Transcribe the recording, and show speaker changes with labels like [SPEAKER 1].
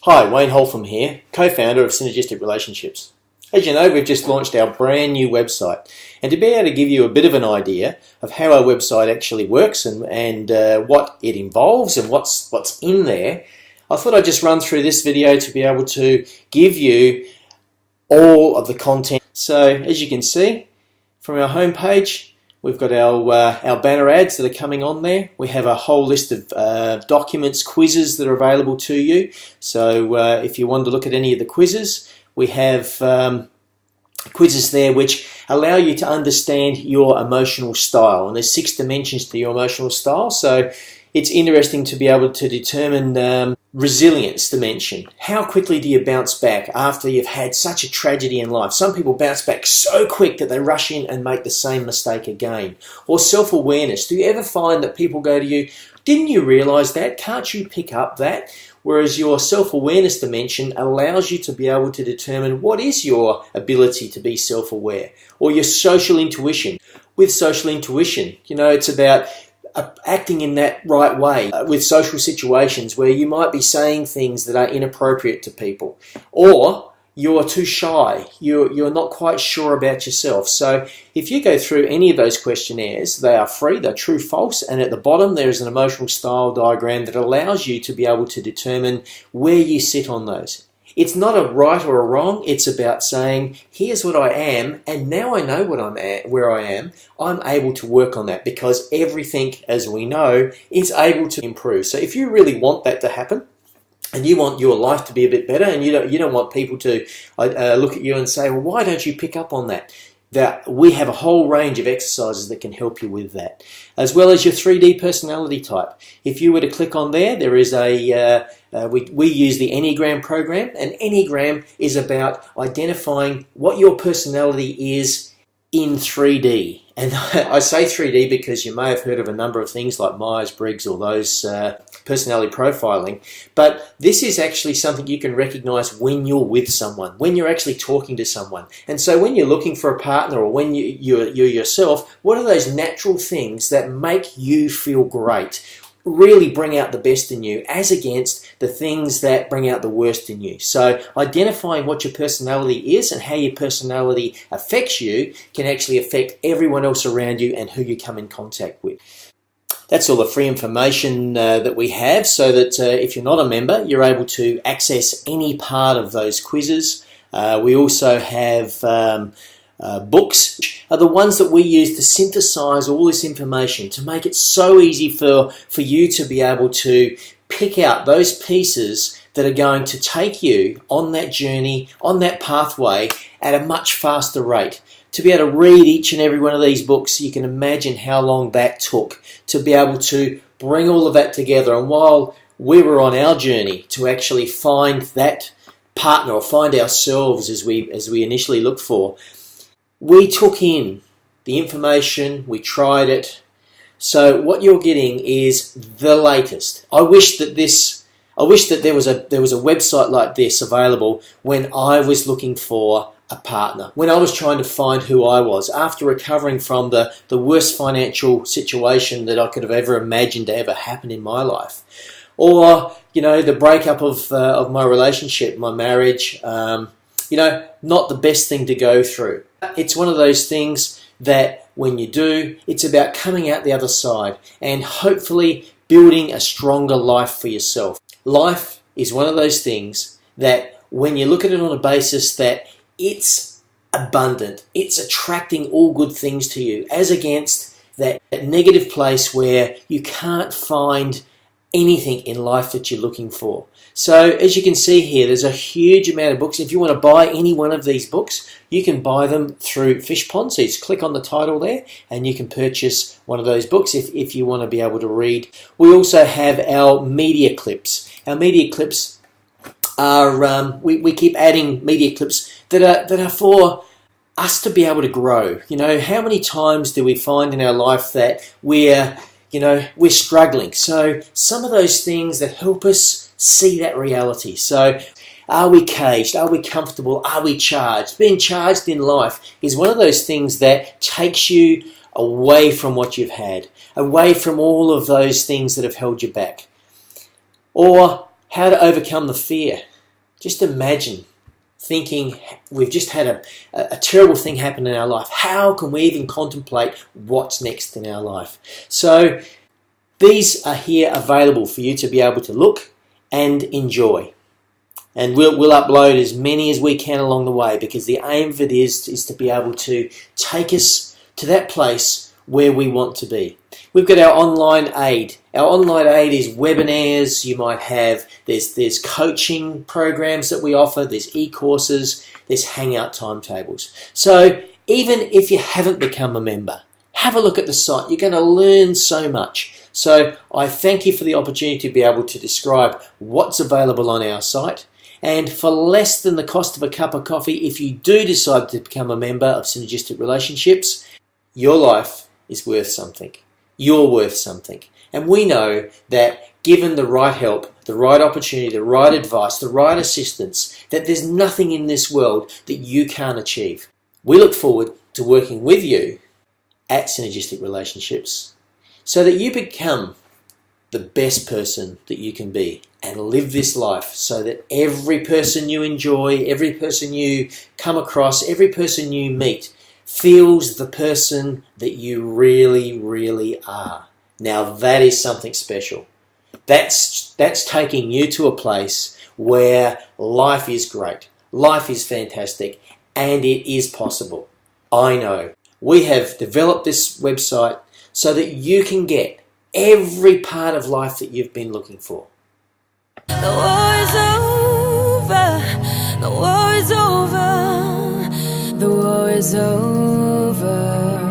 [SPEAKER 1] Hi, Wayne Holtham here, co-founder of Synergistic Relationships. As you know, we've just launched our brand new website, and to be able to give you a bit of an idea of how our website actually works and what it involves and what's in there, I thought I'd just run through this video to be able to give you all of the content. So as you can see from our homepage, we've got our banner ads that are coming on there. We have a whole list of documents, quizzes that are available to you. So if you want to look at any of the quizzes, we have quizzes there which allow you to understand your emotional style. And there's 6 dimensions to your emotional style. So it's interesting to be able to determine resilience dimension. How quickly do you bounce back after you've had such a tragedy in life? Some people bounce back so quick that they rush in and make the same mistake again. Or self-awareness. Do you ever find that people go to you, didn't you realize that? Can't you pick up that? Whereas your self-awareness dimension allows you to be able to determine what is your ability to be self-aware. Or your social intuition. With social intuition, it's about acting in that right way with social situations where you might be saying things that are inappropriate to people, or you're too shy, you're not quite sure about yourself. So if you go through any of those questionnaires, they are free, they're true, false, and at the bottom there's an emotional style diagram that allows you to be able to determine where you sit on those. It's not a right or a wrong, it's about saying, here's what I am, and now I know what I'm at, where I am, I'm able to work on that, because everything, as we know, is able to improve. So if you really want that to happen, and you want your life to be a bit better, and you don't want people to look at you and say, well, why don't you pick up on that? That we have a whole range of exercises that can help you with that, as well as your 3D personality type. If you were to click on there, there is we use the Enneagram program, and Enneagram is about identifying what your personality is in 3D. And I say 3D because you may have heard of a number of things like Myers-Briggs or those personality profiling, but this is actually something you can recognize when you're with someone, when you're actually talking to someone. And so when you're looking for a partner, or when you're yourself, what are those natural things that make you feel great? Really bring out the best in you, as against the things that bring out the worst in you. So identifying what your personality is and how your personality affects you can actually affect everyone else around you and who you come in contact with. That's all the free information that we have, so that if you're not a member, you're able to access any part of those quizzes. We also have books are the ones that we use to synthesize all this information, to make it so easy for you to be able to pick out those pieces that are going to take you on that journey, on that pathway at a much faster rate. To be able to read each and every one of these books, you can imagine how long that took to be able to bring all of that together. And while we were on our journey to actually find that partner, or find ourselves as we initially looked for, we took in the information, we tried it. So what you're getting is the latest. I wish that there was a website like this available when I was looking for a partner, when I was trying to find who I was after recovering from the worst financial situation that I could have ever imagined to ever happen in my life. Or, the breakup of my relationship, my marriage, not the best thing to go through. It's one of those things that when you do, it's about coming out the other side and hopefully building a stronger life for yourself. Life is one of those things that when you look at it on a basis that it's abundant, it's attracting all good things to you, as against that negative place where you can't find anything in life that you're looking for. So as you can see here, there's a huge amount of books. If you want to buy any one of these books, you can buy them through Fishpond. So you just click on the title there and you can purchase one of those books if you want to be able to read. We also have our media clips. Our media clips are, we keep adding media clips that are for us to be able to grow. How many times do we find in our life that we're struggling? So some of those things that help us see that reality. So are we caged? Are we comfortable? Are we charged? Being charged in life is one of those things that takes you away from what you've had, away from all of those things that have held you back. Or how to overcome the fear. Just imagine thinking we've just had a terrible thing happen in our life. How can we even contemplate what's next in our life? So these are here available for you to be able to look and enjoy. And we'll upload as many as we can along the way, because the aim of it is to be able to take us to that place where we want to be. We've got our online aid. Our online aid is webinars. You might have, there's coaching programs that we offer, there's e-courses, there's hangout timetables. So even if you haven't become a member, have a look at the site. You're going to learn so much. So I thank you for the opportunity to be able to describe what's available on our site. And for less than the cost of a cup of coffee, if you do decide to become a member of Synergistic Relationships, your life is worth something. You're worth something. And we know that given the right help, the right opportunity, the right advice, the right assistance, that there's nothing in this world that you can't achieve. We look forward to working with you at Synergistic Relationships so that you become the best person that you can be and live this life so that every person you enjoy, every person you come across, every person you meet feels the person that you really, really are. Now that is something special. That's taking you to a place where life is great, life is fantastic, and it is possible. I know. We have developed this website so that you can get every part of life that you've been looking for.
[SPEAKER 2] The war is over. The war is over. The war is over.